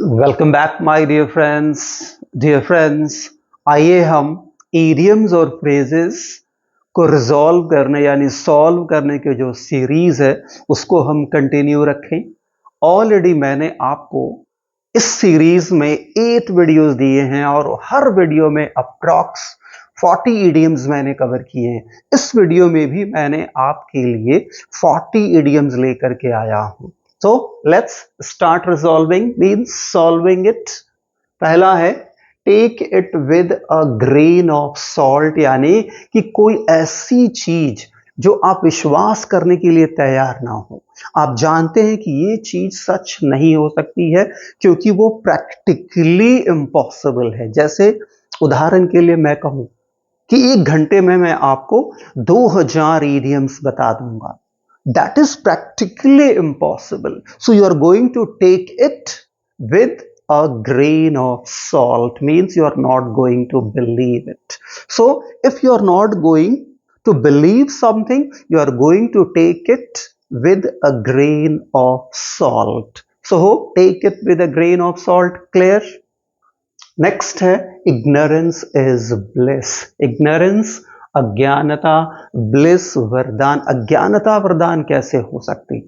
Welcome back my dear friends. आइए हम idioms और फ्रेजेस को रिजॉल्व करने यानी सॉल्व करने के जो सीरीज है उसको हम कंटिन्यू रखें। ऑलरेडी मैंने आपको इस सीरीज में 8 वीडियोस दिए हैं और हर वीडियो में अप्रॉक्स 40 इडियम्स मैंने कवर किए हैं। इस वीडियो में भी मैंने आपके लिए 40 इडियम्स लेकर के आया हूं। So let's start resolving means solving it। पहला है take it with a grain of salt, यानी कि कोई ऐसी चीज जो आप विश्वास करने के लिए तैयार ना हो। आप जानते हैं कि ये चीज सच नहीं हो सकती है क्योंकि वो प्रैक्टिकली इम्पॉसिबल है। जैसे उदाहरण के लिए मैं कहूं कि 1 घंटे में मैं आपको 2000 इडियम्स बता दूंगा। That is practically impossible. So you are going to take it with a grain of salt, means you are not going to believe it. So if you are not going to believe something, you are going to take it with a grain of salt. So take it with a grain of salt. Clear? Next है ignorance is bliss. Ignorance अज्ञानता, bliss वरदान। अज्ञानता वरदान कैसे हो सकती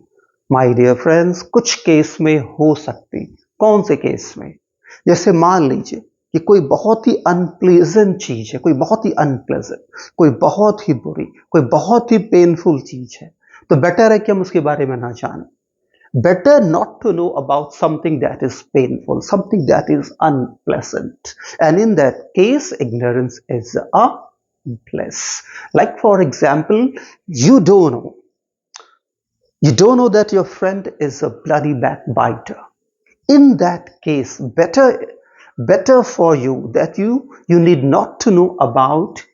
my dear friends? कुछ case में हो सकती। कौन से केस में? जैसे मान लीजिए कि कोई बहुत ही अनप्लेजेंट चीज है, कोई बहुत ही अनप्लेजेंट, कोई बहुत ही बुरी, कोई बहुत ही पेनफुल चीज है, तो बेटर है कि हम उसके बारे में ना जानें। Better not to know about something that is painful, something that is unpleasant. And in that case, ignorance is a bliss. Like for example, you don't know that your friend is a bloody backbiter. In that case, better for you that you need not to know about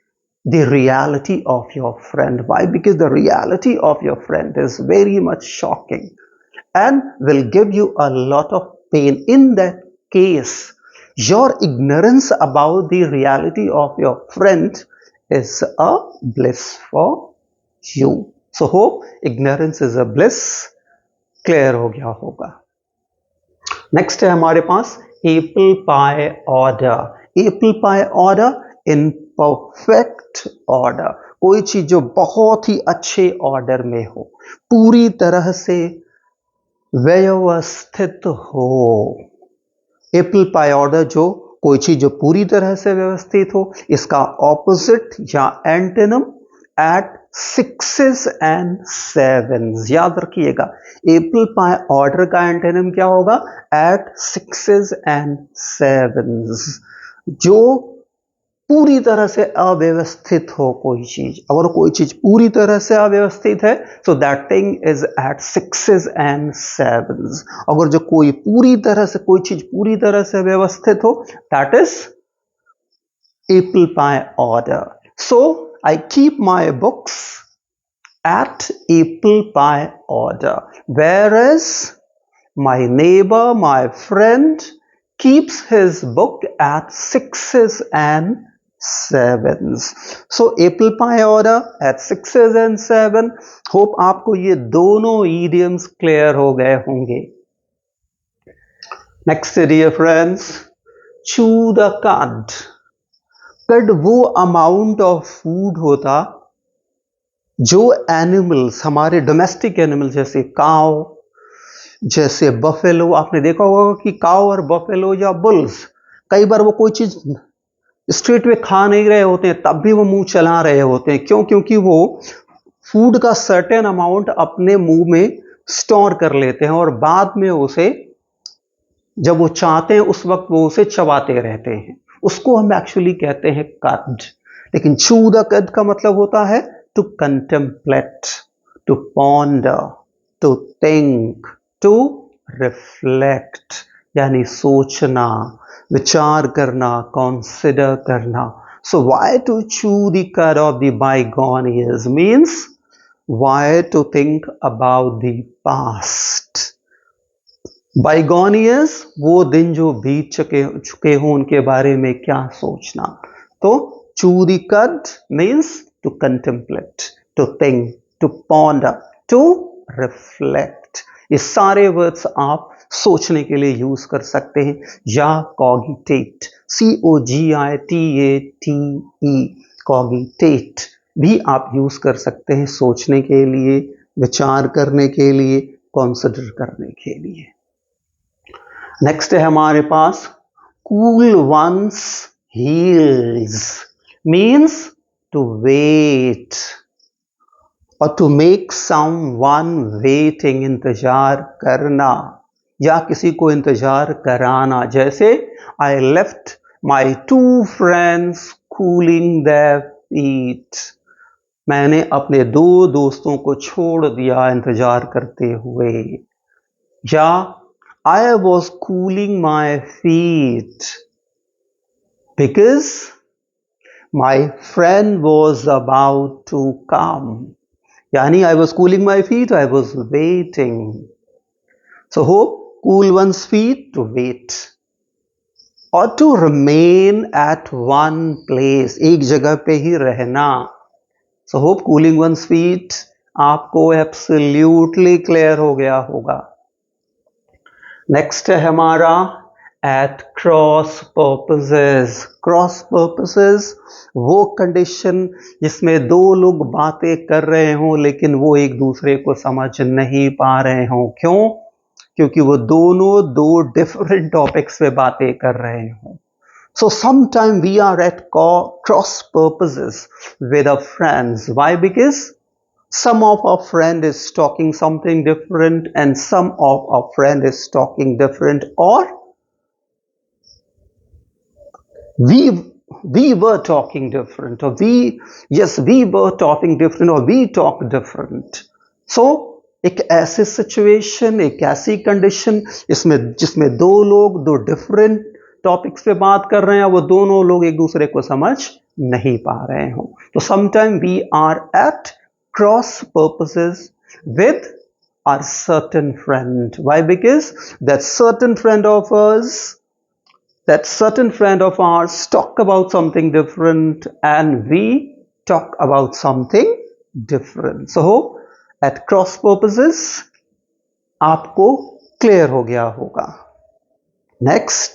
the reality of your friend. Why? Because the reality of your friend is very much shocking and will give you a lot of pain. In that case, your ignorance about the reality of your friend is a bliss for you. So hope ignorance is a bliss clear हो गया होगा। Next है हमारे पास apple pie order. Apple pie order in perfect order, कोई चीज जो बहुत ही अच्छे ऑर्डर में हो, पूरी तरह से व्यवस्थित हो। एप्पल पाई ऑर्डर जो कोई चीज जो पूरी तरह से व्यवस्थित हो। इसका ऑपोजिट या antonym eight 6s and 7s। याद रखिएगा, एप्पल पाई ऑर्डर का एंटोनिम क्या होगा? At 6s and 7s। जो पूरी तरह से अव्यवस्थित हो कोई चीज, अगर कोई चीज पूरी तरह से अव्यवस्थित है so that thing is at 6s and 7s। अगर जो कोई चीज पूरी तरह से व्यवस्थित हो, that is apple pie order। So I keep my books at apple pie order, whereas my neighbor, my friend keeps his book at 6s and 7s। So apple pie order at 6s and 7। Hope आपको ये दोनों idioms clear हो गए होंगे। Next dear friends, chew the cud। कड वो amount of food होता जो एनिमल्स, हमारे डोमेस्टिक एनिमल जैसे काव, जैसे बफेलो। आपने देखा होगा कि काव और बफेलो या बुल्स कई बार वो कोई चीज स्ट्रीट में खा नहीं रहे होते हैं तब भी वो मुंह चला रहे होते हैं। क्यों? क्योंकि वो फूड का सर्टेन अमाउंट अपने मुंह में स्टोर कर लेते हैं और बाद में उसे जब वो चाहते हैं उस वक्त वो उसे चबाते रहते हैं। उसको हम एक्चुअली कहते हैं कड। लेकिन चू द कड का मतलब होता है to contemplate, to ponder, to think, to reflect, यानी सोचना, विचार करना, कंसिडर करना। So why to chew the cud of the bygone years means why to think about the past। Bygone years, वो दिन जो बीत चुके हों उनके बारे में क्या सोचना। तो chew the cud means to contemplate, to think, to ponder, to reflect। ये सारे वर्ड्स आप सोचने के लिए यूज कर सकते हैं, या कॉगिटेट, COGITATE, कॉगिटेट भी आप यूज कर सकते हैं सोचने के लिए, विचार करने के लिए, कंसिडर करने के लिए। नेक्स्ट है हमारे पास cool one's heels, means to wait और टू मेक समवन वेटिंग, इंतजार करना या किसी को इंतजार कराना। जैसे I left my 2 friends cooling their feet, मैंने अपने 2 दोस्तों को छोड़ दिया इंतजार करते हुए। या I was cooling my feet because my friend was about to come, यानी I was cooling my feet, I was waiting. So hope cool one's feet, to wait or to remain at one place, एक जगह पे ही रहना। So hope cooling one's feet आपको absolutely clear हो गया होगा। Next है हमारा at cross purposes। cross purposes वो कंडीशन जिसमें 2 लोग बातें कर रहे हों लेकिन वो एक दूसरे को समझ नहीं पा रहे हों। क्यों? क्योंकि वो दोनों 2 डिफरेंट टॉपिक्स पे बातें कर रहे हों। So sometime we are at cross purposes with our friends. Why? Because some of our friend is talking something different and some of our friend is talking different, or we were talking different, or we were talking different, or we talk different. So एक ऐसी situation, एक ऐसी condition जिसमें 2 लोग 2 different topics पे बात कर रहे हैं, वो दोनों लोग एक दूसरे को समझ नहीं पा रहे हो। तो sometime we are at cross purposes with our certain friend. Why? Because that certain friend of us, that certain friend of ours talk about something different and we talk about something different. So at cross purposes आपको clear हो गया होगा। Next,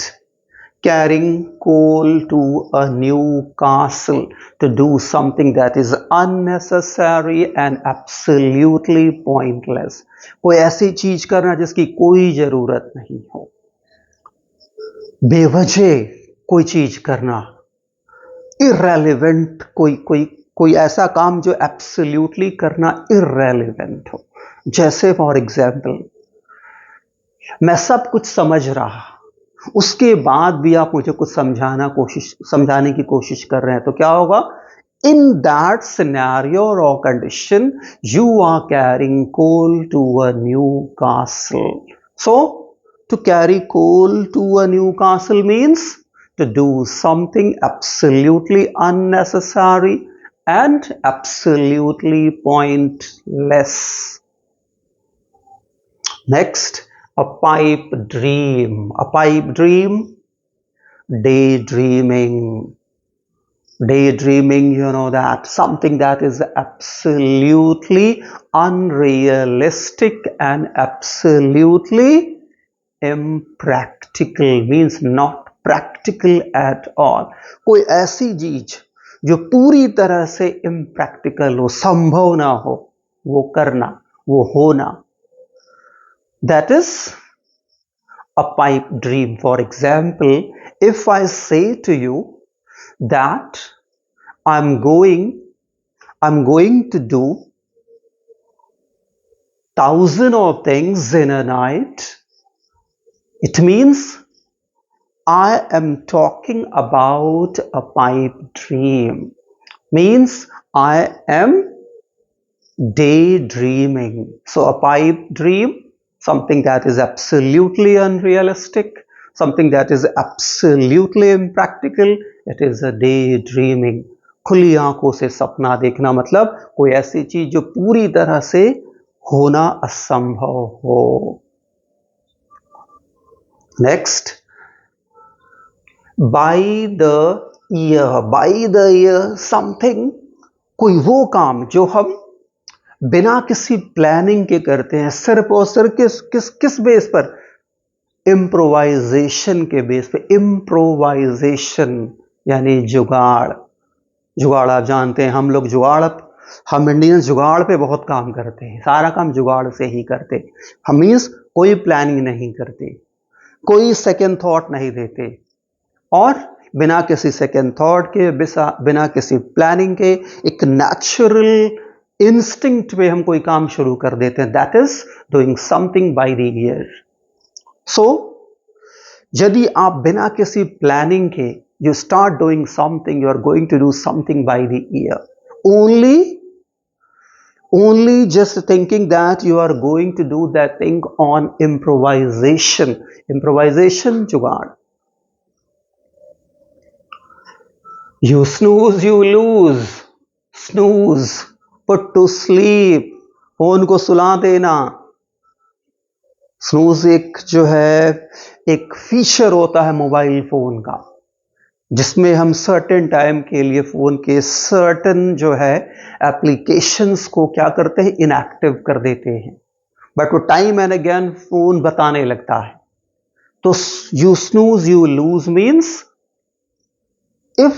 carrying coal to a new castle to do something that is unnecessary and absolutely pointless। कोई ऐसी चीज करना जिसकी कोई जरूरत नहीं हो, बेवजह कोई चीज करना, इररेलेवेंट कोई ऐसा काम जो एब्सोल्युटली करना इररेलेवेंट हो। जैसे फॉर एग्जाम्पल, मैं सब कुछ समझ रहा, उसके बाद भी आप मुझे कुछ समझाने की कोशिश कर रहे हैं, तो क्या होगा? इन दैट सिनेरियो और condition you are carrying coal to a Newcastle. So to carry coal to a new castle means to do something absolutely unnecessary and absolutely pointless. Next, a pipe dream. A pipe dream, daydreaming. Daydreaming, you know that, something that is absolutely unrealistic and absolutely impractical, means not practical at all। कोई ऐसी चीज जो पूरी तरह से impractical हो, संभव ना हो वो करना, वो होना, that is a pipe dream। For example, if I say to you that I'm going to do 1,000 of things in a night, it means I am talking about a pipe dream, means I am daydreaming. So a pipe dream, something that is absolutely unrealistic, something that is absolutely impractical, it is a daydreaming। खुली आंखों से सपना देखना, मतलब कोई ऐसी चीज जो पूरी तरह से होना असंभव हो। Next, by the ear, something, कोई वो काम जो हम बिना किसी प्लानिंग के करते हैं, सिर्फ और सिर्फ किस बेस पर? इम्प्रोवाइजेशन के बेस पे, इम्प्रोवाइजेशन यानी जुगाड़। जुगाड़ आप जानते हैं, हम इंडियंस जुगाड़ पे बहुत काम करते हैं, सारा काम जुगाड़ से ही करते। हम मीन्स कोई प्लानिंग नहीं करते, कोई सेकंड थॉट नहीं देते, और बिना किसी सेकंड थॉट के, बिना किसी प्लानिंग के, एक नेचुरल इंस्टिंक्ट पे हम कोई काम शुरू कर देते हैं। That is doing something by the year. So यदि आप बिना किसी प्लानिंग के you start doing something, you are going to do something by the ear, only just thinking that you are going to do that thing on improvisation जुगाड़। you snooze you lose, snooze put to sleep, phone को सुला देना। Snooze एक जो है एक feature होता है मोबाइल फोन का, जिसमें हम सर्टेन टाइम के लिए फोन के सर्टेन जो है एप्लीकेशंस को क्या करते हैं, इनएक्टिव कर देते हैं, बट वो टाइम एंड अगेन फोन बताने लगता है। तो you snooze you lose means if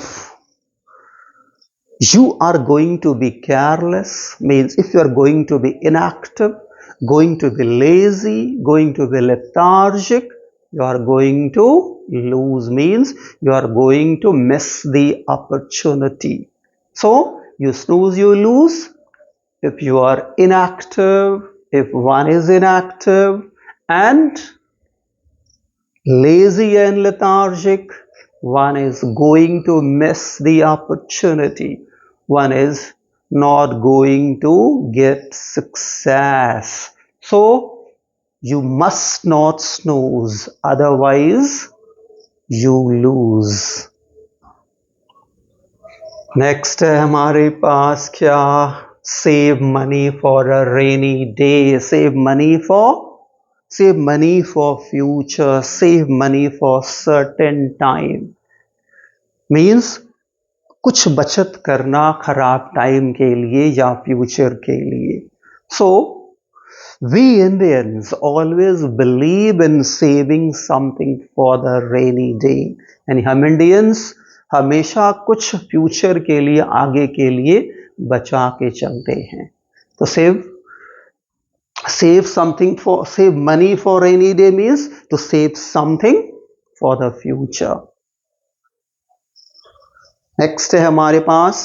you are going to be careless, means if you are going to be inactive, going to be lazy, going to be lethargic, you are going to lose, means you are going to miss the opportunity. So you snooze you lose if you are inactive, if one is inactive and lazy and lethargic, one is going to miss the opportunity, one is not going to get success. So you must not snooze, otherwise you lose. Next है हमारे पास क्या, save money for a rainy day, save money for future, save money for certain time, means कुछ बचत करना खराब time के लिए या फ्यूचर के लिए। So we Indians always believe in saving something for the rainy day, यानी हम इंडियंस हमेशा कुछ फ्यूचर के लिए, आगे के लिए बचा के चलते हैं। तो save money for rainy day means to save something for the future. Next है हमारे पास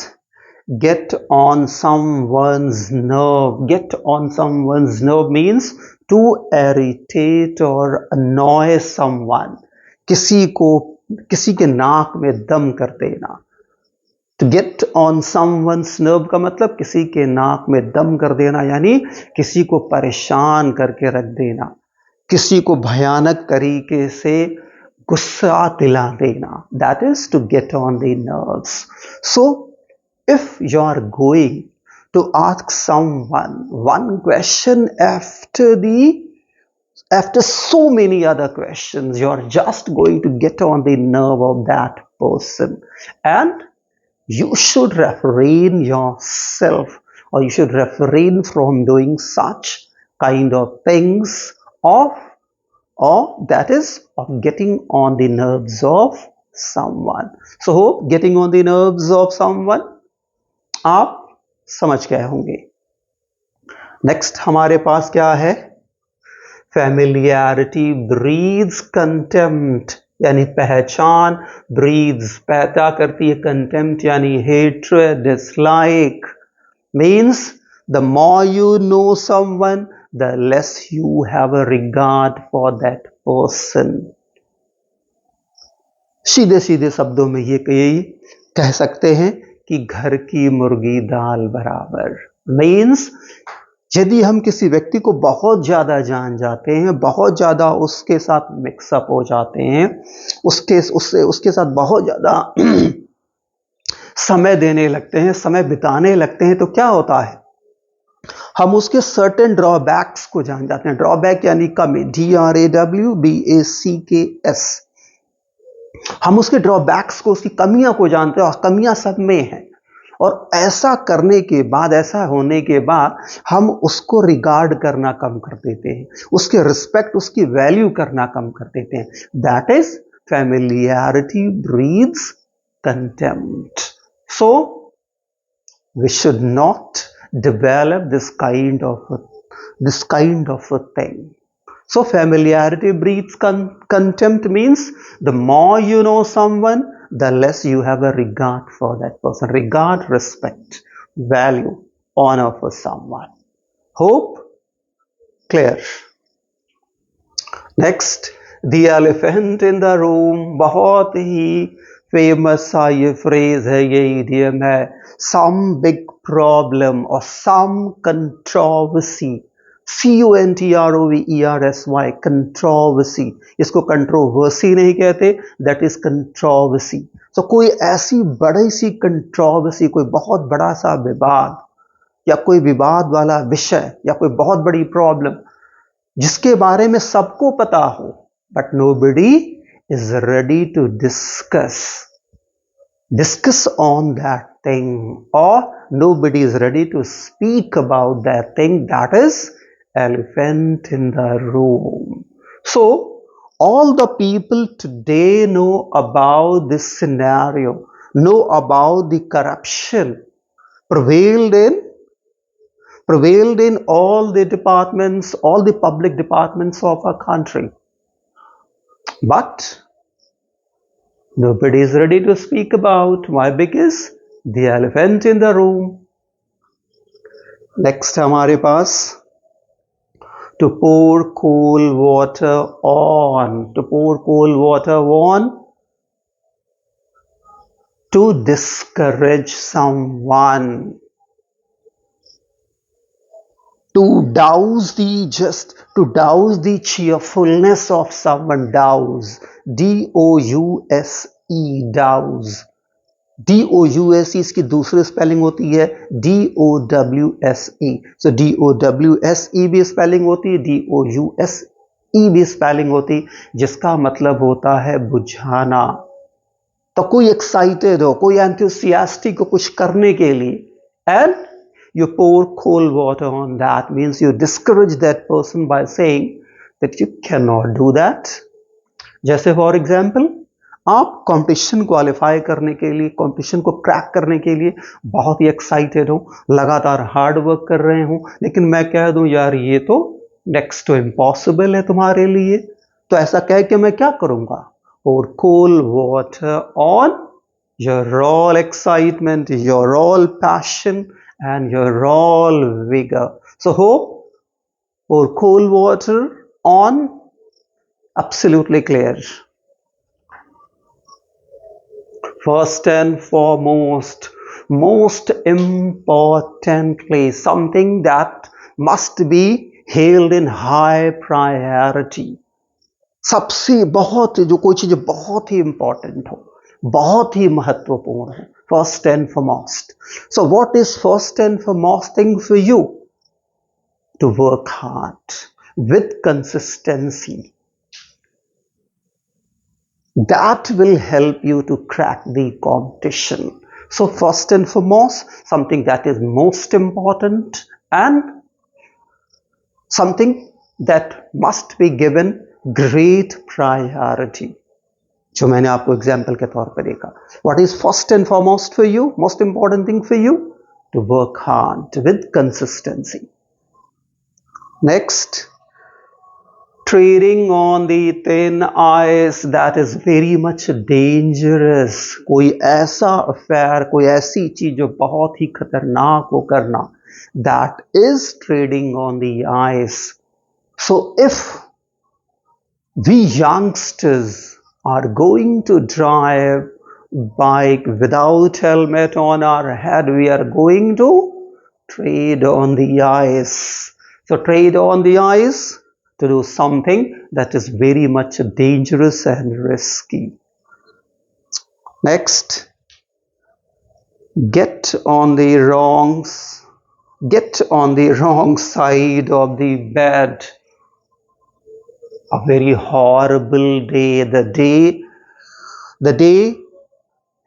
get on someone's nerve. Get on someone's nerve means to irritate or annoy someone. किसी के नाक में दम कर देना। To get on someone's nerve का मतलब किसी के नाक में दम कर देना, यानी किसी को परेशान करके रख देना, किसी को भयानक तरीके से गुस्सा दिला देना। That is to get on the nerves. So if you are going to ask someone one question after so many other questions, you are just going to get on the nerve of that person, and you should refrain yourself, or you should refrain from doing such kind of things or that is of getting on the nerves of someone. So getting on the nerves of someone आप समझ गए होंगे। Next हमारे पास क्या है, familiarity breeds contempt, यानी पहचान, breeds पैदा करती है, contempt यानी hatred, dislike, means the more you know someone, the less you have a regard for that person. सीधे सीधे शब्दों में ये कह सकते हैं कि घर की मुर्गी दाल बराबर। मीन्स यदि हम किसी व्यक्ति को बहुत ज्यादा जान जाते हैं, बहुत ज्यादा उसके साथ मिक्सअप हो जाते हैं, उसके साथ बहुत ज्यादा समय देने लगते हैं, समय बिताने लगते हैं, तो क्या होता है, हम उसके सर्टेन ड्रॉबैक्स को जान जाते हैं। ड्रॉबैक यानी कमी, DRAWBACKS। हम उसके ड्रॉबैक्स को, उसकी कमियां को जानते हैं, और कमियां सब में हैं, और ऐसा करने के बाद, ऐसा होने के बाद हम उसको रिगार्ड करना कम कर देते हैं, उसके रिस्पेक्ट, उसकी वैल्यू करना कम कर देते हैं. That is familiarity breeds contempt. So we should not develop this kind of a thing. So familiarity breeds contempt means the more you know someone, the less you have a regard for that person. Regard, respect, value, honor for someone. Hope clear. Next, the elephant in the room. बहुत ही famous सा ये phrase है, ये idiom है. Some big problem or some controversy. CONTROVERSY, controversy. इसको controversy नहीं कहते, that is controversy. So कोई ऐसी बड़ी सी कंट्रोवर्सी, कोई बहुत बड़ा सा विवाद या कोई विवाद वाला विषय या कोई बहुत बड़ी प्रॉब्लम जिसके बारे में सबको पता हो, but nobody is ready to discuss on that thing, or nobody is ready to speak about that thing. That is elephant in the room. So all the people today know about this scenario, know about the corruption prevailed in all the departments, all the public departments of our country. But nobody is ready to speak about. Why? Because the elephant in the room. Next हमारे पास to pour cold water on. To pour cold water on. To discourage someone. To douse the cheerfulness of someone. Douse, DOUSE, douse. DOUSE इसकी दूसरी spelling होती है DOWSE. So DOWSE भी spelling होती है, DOUSE भी spelling होती है, जिसका मतलब होता है बुझाना. तो कोई एक्साइटेड हो, कोई एंथुसियास्टिक हो कुछ करने के लिए, and you pour cold water on that, means you discourage that person by saying that you cannot do that. जैसे फॉर एग्जाम्पल आप कंपटीशन क्वालिफाई करने के लिए, कंपटीशन को क्रैक करने के लिए बहुत ही एक्साइटेड हो, लगातार हार्ड वर्क कर रहे हो, लेकिन मैं कह दूं यार ये तो नेक्स्ट टू इम्पॉसिबल है तुम्हारे लिए, तो ऐसा कह के मैं क्या करूंगा? Pour cold water on your all excitement, your all passion, and your all vigor. So hope pour cold water on. Absolutely clear. First and foremost, most importantly, something that must be held in high priority. सबसे बहुत जो कोई चीज बहुत ही important हो, बहुत ही महत्वपूर्ण है, first and foremost. So what is first and foremost thing for you? To work hard with consistency. That will help you to crack the competition. So first and foremost, something that is most important and something that must be given great priority. जो मैंने आपको example के तौर पर देखा. What is first and foremost for you? Most important thing for you? To work hard with consistency. Next, trading on the thin ice, that is very much dangerous. कोई ऐसा affair, कोई ऐसी चीज जो बहुत ही खतरनाक हो करना, that is trading on the ice. So if we youngsters are going to drive bike without helmet on our head, we are going to trade on the ice. So trade on the ice to do something that is very much dangerous and risky. Next, get on the wrong side of the bed. A very horrible day, the day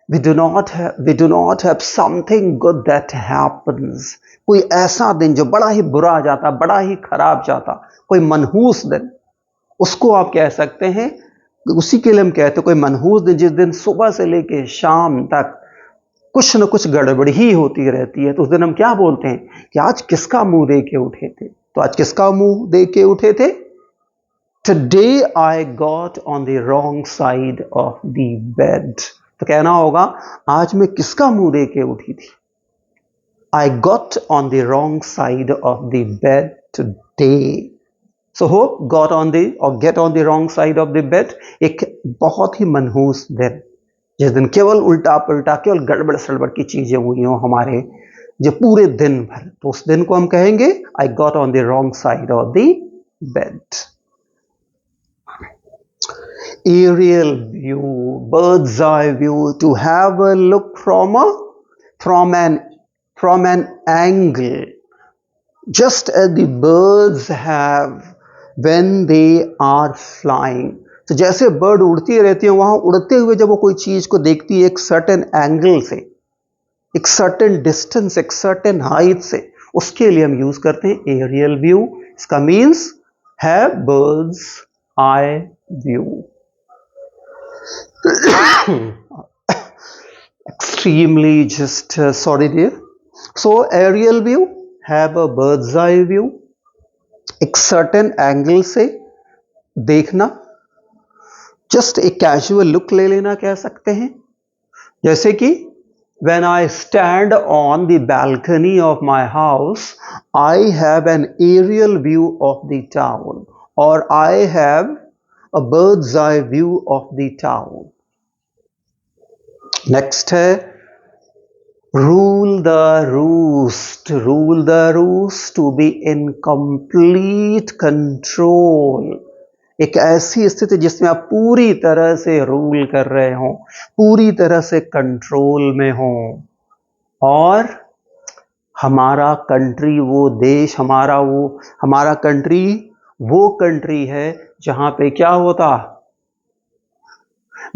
we do not have something good that happens. कोई ऐसा दिन जो बड़ा ही बुरा जाता, बड़ा ही खराब जाता, कोई मनहूस दिन, उसको आप कह सकते हैं, उसी के लिए हम कहते हैं कोई मनहूस दिन, जिस दिन सुबह से लेके शाम तक कुछ न कुछ गड़बड़ ही होती रहती है, तो उस दिन हम क्या बोलते हैं कि आज किसका मुंह देख के उठे थे। तो आज किसका मुंह देख के उठे थे? Today I got on the wrong side of the bed. तो कहना होगा आज मैं किसका मुंह देख के उठी थी? I got on the wrong side of the bed today. So hope got on the or get on the wrong side of the bed एक बहुत ही मनहूस दिन, जिस दिन केवल उल्टा पुल्टा, केवल गड़बड़ सड़बड़ की चीजें हुई हो हमारे जो पूरे दिन भर, तो उस दिन को हम कहेंगे I got on the wrong side of the bed. Aerial view, bird's eye view, to have a look from an angle, just as the birds have when they are flying. तो जैसे बर्ड उड़ती रहती है, वहां उड़ते हुए जब वो कोई चीज को देखती है एक सर्टेन एंगल से, एक सर्टेन डिस्टेंस, एक सर्टेन हाइट से, उसके लिए हम यूज करते हैं एरियल व्यू. इसका मीन्स है birds eye view. Extremely just sorry dear. So aerial view, have a bird's eye view, एक certain angle से देखना, just एक casual look ले लेना कह सकते हैं. जैसे कि when I stand on the balcony of my house, I have an aerial view of the town, or I have a bird's eye view of the town. Next है rule the roost. Rule the roost, to be in complete control. एक ऐसी स्थिति जिसमें आप पूरी तरह से rule कर रहे हो, पूरी तरह से कंट्रोल में हो. और हमारा कंट्री, वो देश, हमारा कंट्री वो कंट्री है जहां पे क्या होता?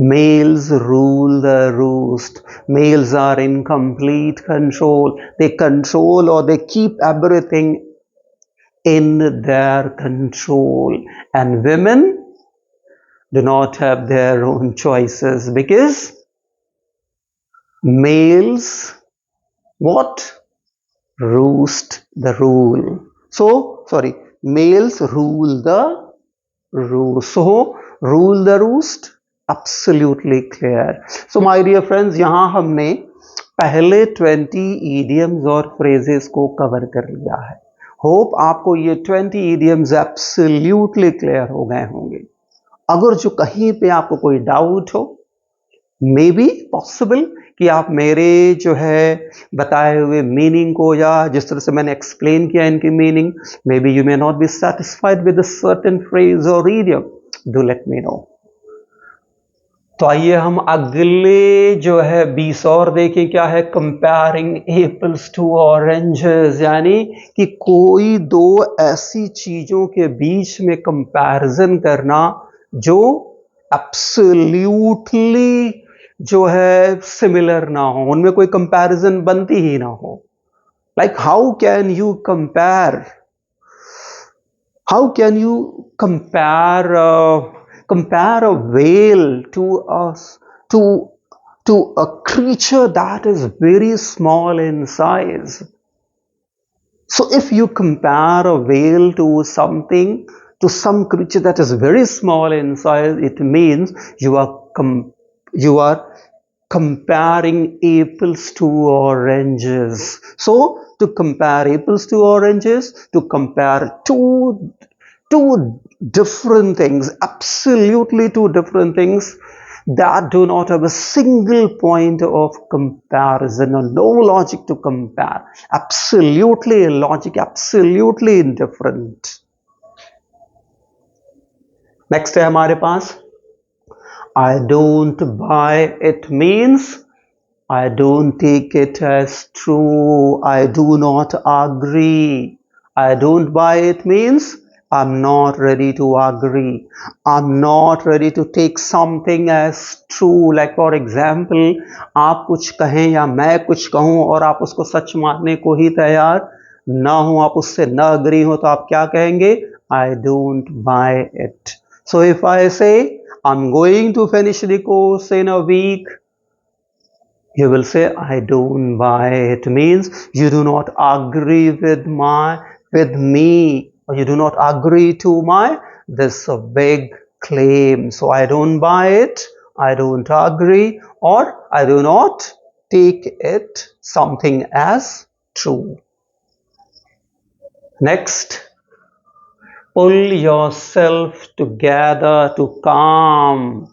Males rule the roost. Males are in complete control. They control or they keep everything in their control. And women do not have their own choices because males what? Roost the rule. So, sorry, males rule the roost. So, rule the roost. Absolutely clear. So my dear friends, यहाँ हमने पहले 20 idioms और phrases को cover कर लिया है. Hope आपको ये 20 idioms absolutely clear हो गए होंगे. अगर जो कहीं पे आपको कोई डाउट हो, मे बी पॉसिबल कि आप मेरे जो है बताए हुए मीनिंग को, या जिस तरह से मैंने एक्सप्लेन किया इनकी meaning, may be you may not be satisfied with a certain phrase और idiom. Do let me know. तो आइए हम अगले जो है 20 और देखें. क्या है? कंपेयरिंग एप्पल्स टू ऑरेंजेस, यानी कि कोई दो ऐसी चीजों के बीच में कंपैरिजन करना जो एब्सोल्यूटली जो है सिमिलर ना हो, उनमें कोई कंपैरिजन बनती ही ना हो. Like how can you compare compare a whale to a creature that is very small in size. So if you compare a whale to some creature that is very small in size, it means you are comparing apples to oranges. So to compare apples to oranges, to compare two different things, absolutely two different things that do not have a single point of comparison, or no logic to compare, absolutely illogic, absolutely indifferent. Next है हमारे पास I don't buy it means I don't take it as true, I do not agree. I don't buy it means I'm not ready to agree. I'm not ready to take something as true. Like for example, आप कुछ कहें या मैं कुछ कहूं और आप उसको सच मानने को ही तैयार ना हो, आप उससे ना अग्री हो, तो आप क्या कहेंगे? I don't buy it. So if I say I'm going to finish the course in a week, you will say I don't buy it. Means you do not agree with me, or you do not agree to my this big claim. So I don't buy it, I don't agree, or I do not take it something as true. Next, pull yourself together to calm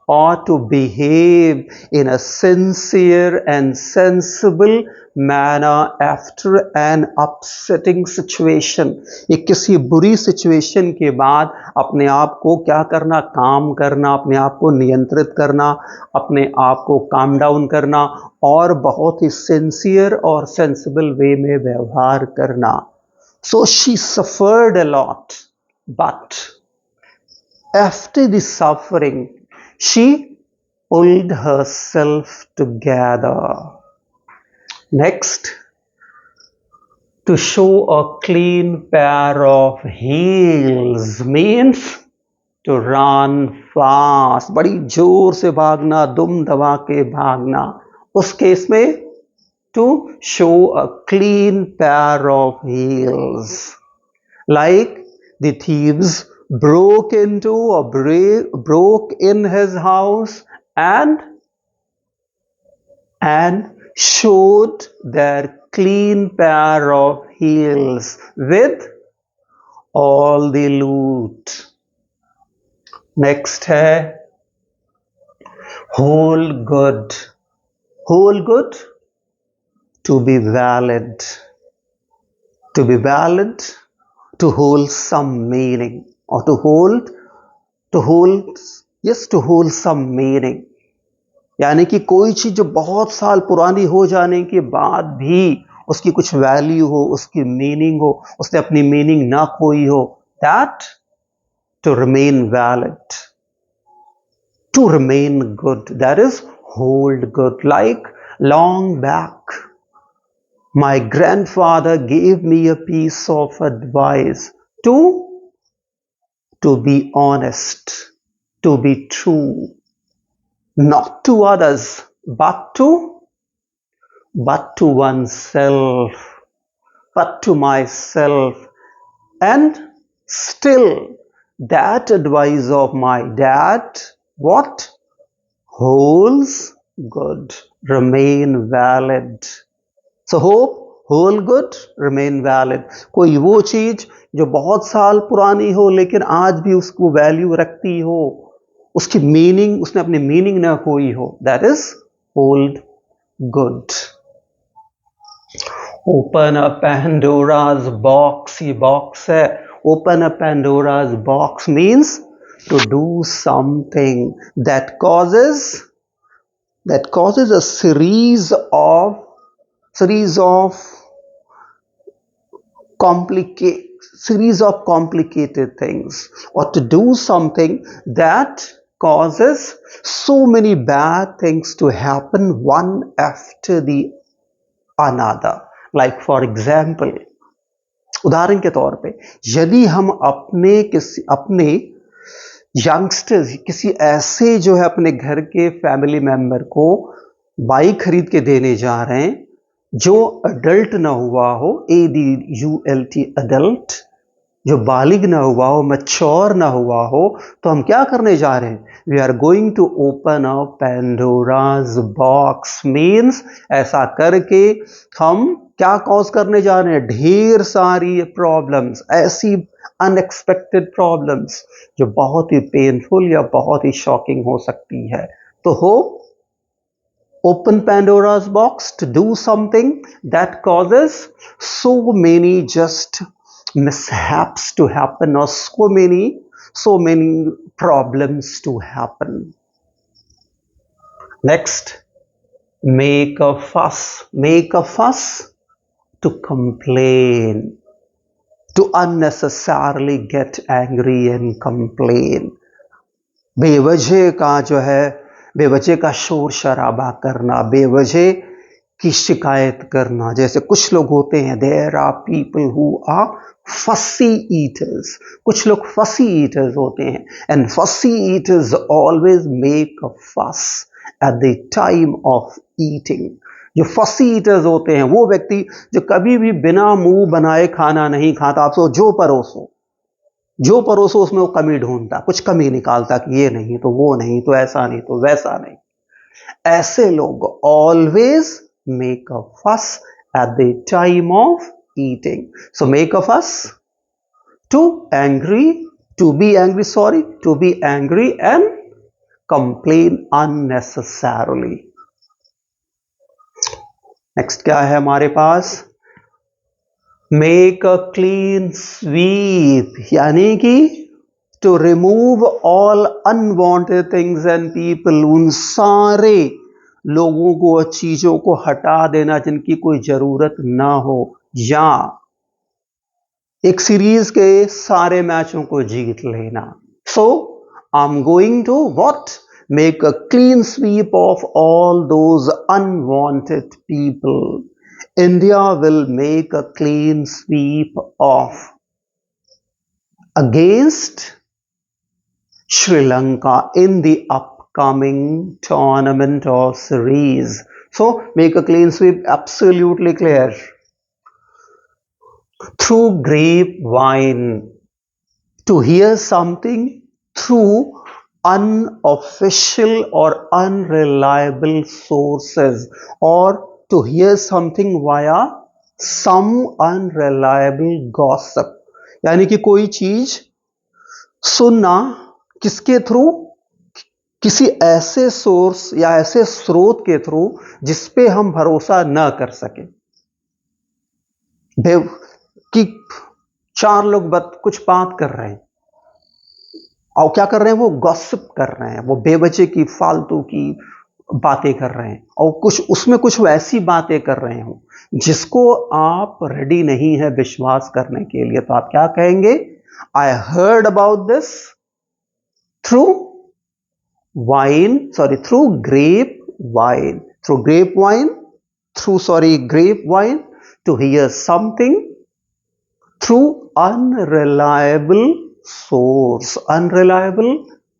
or to behave in a sincere and sensible manner after an upsetting situation. ये किसी बुरी situation के बाद अपने आप को क्या करना? काम करना, अपने आप को नियंत्रित करना, अपने आप को काम डाउन करना और बहुत ही सिंसियर और सेंसिबल वे में व्यवहार करना. So she suffered a lot, but after the suffering, she pulled herself together. Next, to show a clean pair of heels means to run fast. बड़ी जोर से भागना, दुम दबा के भागना. उस केस में to show a clean pair of heels. Like the thieves broke into or broke in his house and showed their clean pair of heels with all the loot. Next है whole good. Whole good, to be valid. To be valid, to hold some meaning, or to hold some meaning. यानी कि कोई चीज जो बहुत साल पुरानी हो जाने के बाद भी उसकी कुछ वैल्यू हो, उसकी मीनिंग हो, उसने अपनी मीनिंग ना खोई हो, that to remain valid, to remain good, that is hold good. Like long back, my grandfather gave me a piece of advice to be honest, to be true, not to others, but to oneself, but to myself. And still, that advice of my dad, what? Holds good, remain valid. So hope, whole good, remain valid. कोई वो चीज जो बहुत साल पुरानी हो लेकिन आज भी उसको वैल्यू रखती हो, उसकी मीनिंग, उसने अपनी मीनिंग ना खोई हो, that is hold good. Open a Pandora's box. ये box है. Open a Pandora's box means to do something that causes a series of complicated things, or to do something that causes so many bad things to happen one after the another. Like for example, उदाहरण के तौर पे, यदि हम अपने youngsters, किसी ऐसे जो है अपने घर के फैमिली मेंबर को बाइक खरीद के देने जा रहे हैं जो अडल्ट ना हुआ हो, ADULT अडल्ट, जो बालिग ना हुआ हो, मैच्योर ना हुआ हो, तो हम क्या करने जा रहे हैं? We are going to open a Pandora's box. Means ऐसा करके हम क्या कॉज करने जा रहे हैं? ढेर सारी प्रॉब्लम्स, ऐसी अनएक्सपेक्टेड प्रॉब्लम्स जो बहुत ही पेनफुल या बहुत ही शॉकिंग हो सकती है. तो hope open Pandora's box to do something that causes so many just mishaps to happen, or so many problems to happen. Next, make a fuss. Make a fuss, to complain. to unnecessarily get angry and complain. बेवजह का जो है, बेवजह का शोर शराबा करना, बेवजह की शिकायत करना। जैसे कुछ लोग होते हैं, there are people who are fussy eaters, कुछ लोग फसी ईटर्स होते हैं, एंड फसी eaters always make a fuss at the time of eating. जो फसी ईटर्स होते हैं वो व्यक्ति जो कभी भी बिना मुंह बनाए खाना नहीं खाता। आप जो परोसो उसमें वो कमी ढूंढता, कुछ कमी निकालता कि ये नहीं तो वो नहीं तो ऐसा नहीं तो वैसा नहीं। ऐसे लोग always make a fuss at the time of eating. So make a fuss, to angry, to be angry, sorry, to be angry and complain unnecessarily. Next क्या है हमारे पास? मेक अ क्लीन स्वीप, यानी कि to remove all unwanted things and people, उन सारे लोगों को और चीजों को हटा देना जिनकी कोई जरूरत ना हो, या एक सीरीज के सारे मैचों को जीत लेना। So I am going to what? Make a clean sweep of all those unwanted people. India will make a clean sweep of against Sri Lanka in the upcoming tournament or series. So make a clean sweep, absolutely clear. Through grapevine, to hear something through unofficial or unreliable sources, or to hear something via some unreliable gossip, यानी कि कोई चीज सुनना किसके through? किसी ऐसे source या ऐसे स्रोत के थ्रू जिस पे हम भरोसा न कर सके। कि चार लोग कुछ बात कर रहे हैं और क्या कर रहे हैं? वो गॉसिप कर रहे हैं, वो बेवजह की फालतू की बातें कर रहे हैं, और कुछ उसमें कुछ वैसी बातें कर रहे हो जिसको आप रेडी नहीं है विश्वास करने के लिए। तो आप क्या कहेंगे? I heard about this through vine, sorry, through grapevine, through grapevine, through, sorry, grapevine, to hear something through unreliable source, unreliable,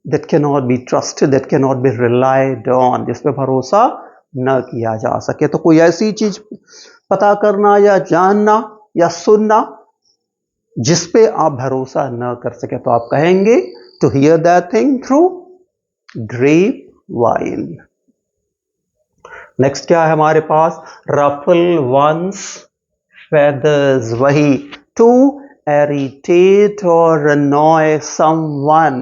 that cannot be trusted, that cannot be relied on, जिस पे भरोसा न किया जा सके। तो कोई ऐसी चीज पता करना या जानना या सुनना जिस पे आप भरोसा न कर सके, तो आप कहेंगे to hear that thing through grapevine. Next क्या है हमारे पास? ruffle one's feathers, वही to irritate or annoy someone।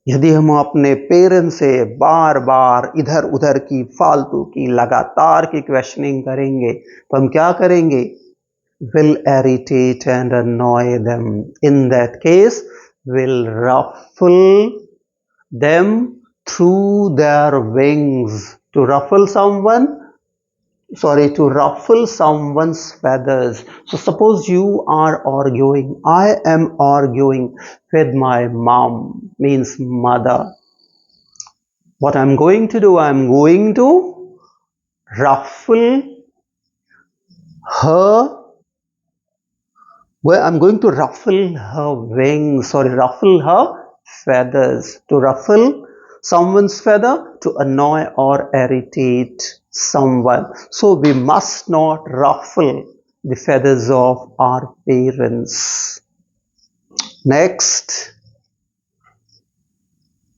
यदि हम अपने पेरेंट्स से बार बार इधर उधर की फालतू की लगातार की क्वेश्चनिंग करेंगे तो हम क्या करेंगे? will irritate and annoy them. In that case, will ruffle them through their wings. To ruffle someone, sorry, to ruffle someone's feathers. So suppose you are arguing, I am arguing with my mom, means mother. What I'm going to do? I'm going to ruffle her, well, I'm going to ruffle her wings, sorry, ruffle her feathers. To ruffle someone's feather, to annoy or irritate someone. So we must not ruffle the feathers of our parents. Next,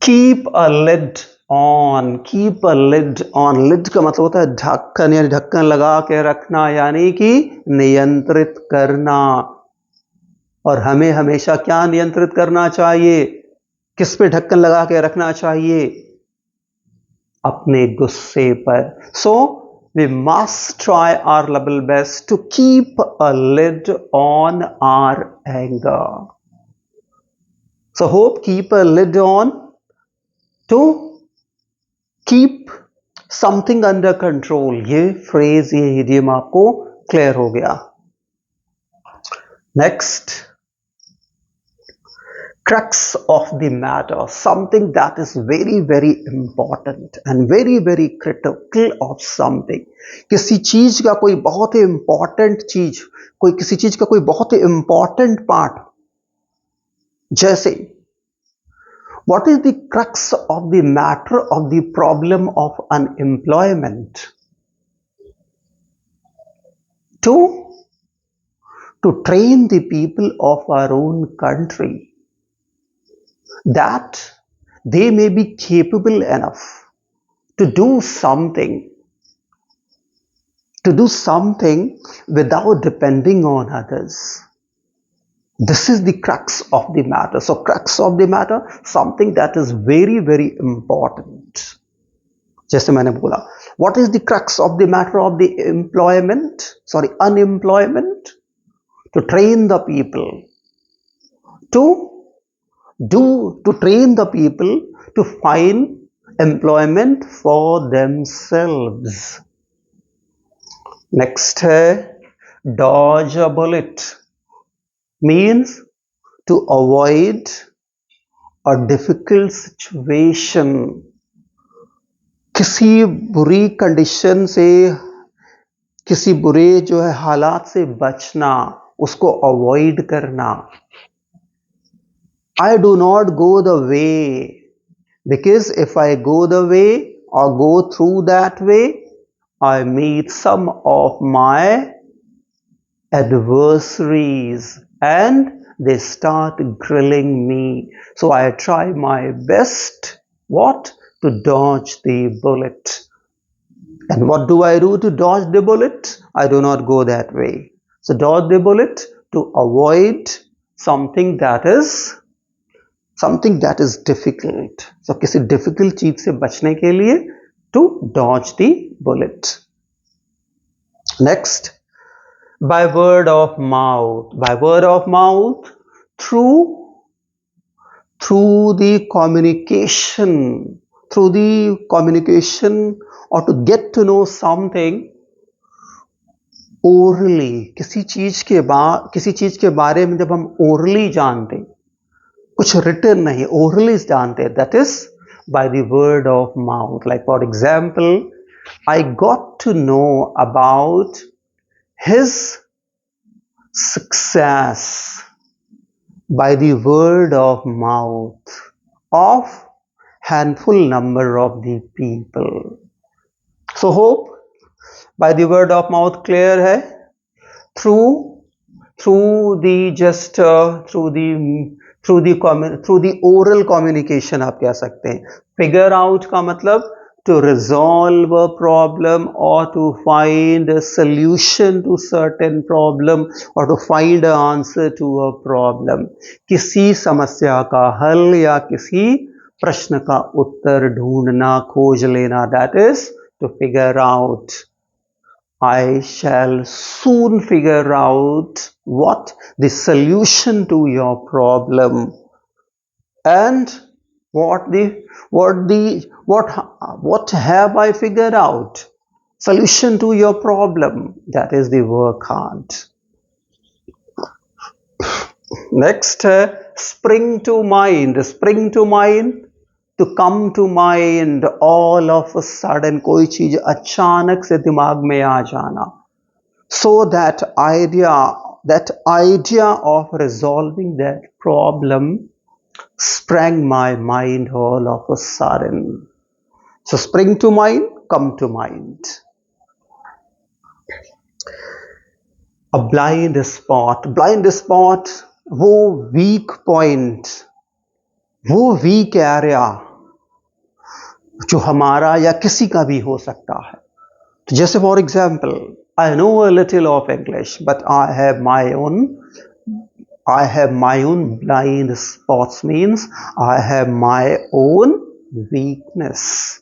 keep a lid on. Keep a lid on. Lid का मतलब होता है ढक्कन, यानी ढक्कन लगा के रखना, यानी कि नियंत्रित करना। और हमें हमेशा क्या नियंत्रित करना चाहिए? किस पे ढक्कन लगा के रखना चाहिए? अपने गुस्से पर। So we must try our level best to keep a lid on our anger. So hope keep a lid on, to keep something under control. ये फ्रेज, ये इडियम आपको क्लियर हो गया। Next, crux of the matter, something that is very very important and very very critical of something. किसी चीज का कोई बहुत ही important चीज, कोई किसी चीज का कोई बहुत ही important part, जैसे what is the crux of the matter of the problem of unemployment? To train the people of our own country that they may be capable enough to do something without depending on others. This is the crux of the matter. So crux of the matter, something that is very very important. जैसे मैंने बोला, what is the crux of the matter of the unemployment? To train the people to train the people to find employment for themselves. Next है dodge a bullet, means to avoid a difficult situation. किसी बुरी condition से, किसी बुरे जो है हालात से बचना, उसको अवॉइड करना. I do not go the way, because if I go the way or go through that way, I meet some of my adversaries and they start grilling me. So I try my best, what? To dodge the bullet. And what do I do to dodge the bullet? I do not go that way. So dodge the bullet to avoid something that is difficult. So किसी difficult चीज से बचने के लिए to dodge the bullet. Next, by word of mouth. By word of mouth, through the communication, or to get to know something orally. किसी चीज के बारे में जब हम orally जानते, कुछ written नहीं, orally जानते, that is by the word of mouth. Like for example, I got to know about his success by the word of mouth of handful number of the people. So hope by the word of mouth clear है. Through the oral communication आप कह सकते हैं. Figure out का मतलब to resolve a problem or to find a solution to certain problem or to find an answer to a problem. किसी समस्या का हल या किसी प्रश्न का उत्तर ढूंढना, खोज लेना, that is to figure out. I shall soon figure out what the solution to your problem, and what have I figured out? Solution to your problem, that is the work hard. Next, spring to mind. Spring to mind, to come to mind all of a sudden, कोई चीज अचानक से दिमाग में आ जाना. So that idea of resolving that problem sprang my mind all of a sudden. So spring to mind, come to mind. A blind spot. Blind spot, वो weak point, वो weak area जो हमारा या किसी का भी हो सकता है. तो जैसे for example, I know a little of English, but I have my own blind spots, means I have my own weakness.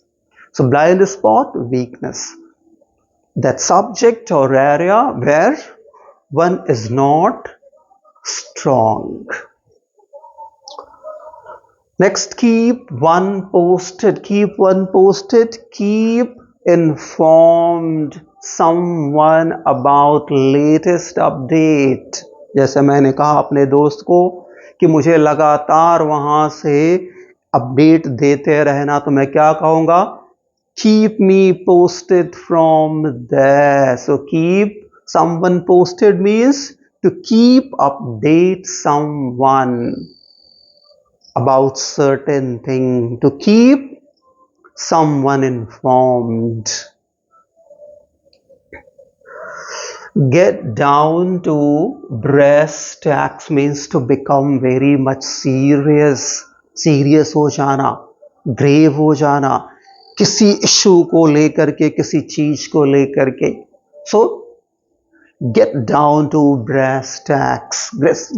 So blind spot, weakness, that subject or area where one is not strong. Next, keep one posted. Keep one posted. Keep informed someone about latest update. जैसे मैंने कहा अपने दोस्त को कि मुझे लगातार वहां से अपडेट देते रहना, तो मैं क्या कहूँगा? Keep me posted from there. So keep someone posted means to keep update someone about certain thing, to keep someone informed. Get down to brass tacks means to become very much serious. Serious हो जाना, grave हो जाना, किसी issue को लेकर के, किसी चीज को लेकर के. सो get down to brass tacks.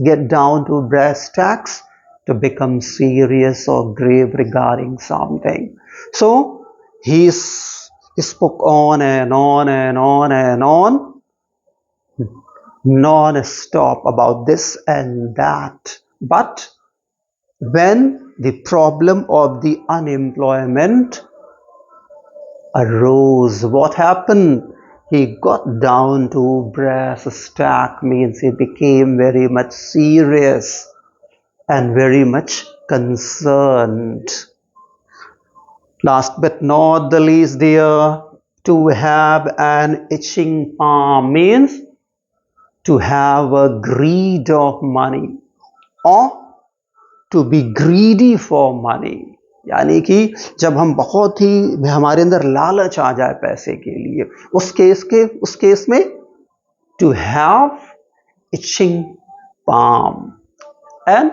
Get down to brass tacks to become serious or grave regarding something. So he spoke on and on and on and on, non-stop about this and that. But when the problem of the unemployment arose, what happened? He got down to brass tack, means he became very much serious and very much concerned. Last but not the least, dear, to have an itching palm means to have a greed of money or to be greedy for money. यानी कि जब हम बहुत ही हमारे अंदर लालच आ जाए पैसे के लिए, उस केस में to have itching palm. And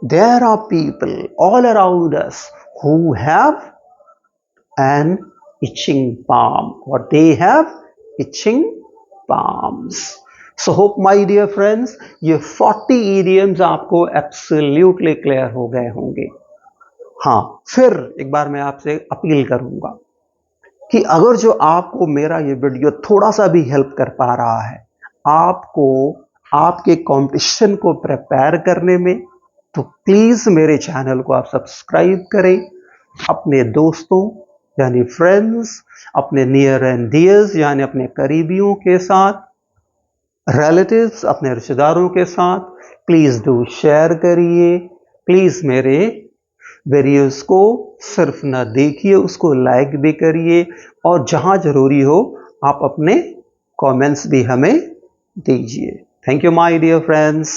there are people all around us who have an itching palm, or they have itching palms. So hope my dear friends, ये 40 idioms आपको absolutely clear हो गए होंगे. हाँ, फिर एक बार मैं आपसे अपील करूंगा कि अगर जो आपको मेरा ये वीडियो थोड़ा सा भी हेल्प कर पा रहा है आपको आपके कंपटीशन को प्रिपेयर करने में, तो प्लीज मेरे चैनल को आप सब्सक्राइब करें. अपने दोस्तों यानी फ्रेंड्स, अपने नियर एंड डियर्स यानी अपने करीबियों के साथ, रिलेटिव्स अपने रिश्तेदारों के साथ प्लीज डू शेयर करिए. प्लीज मेरे वीडियोस को सिर्फ ना देखिए, उसको लाइक भी करिए, और जहां जरूरी हो आप अपने कमेंट्स भी हमें दीजिए. Thank you my dear friends.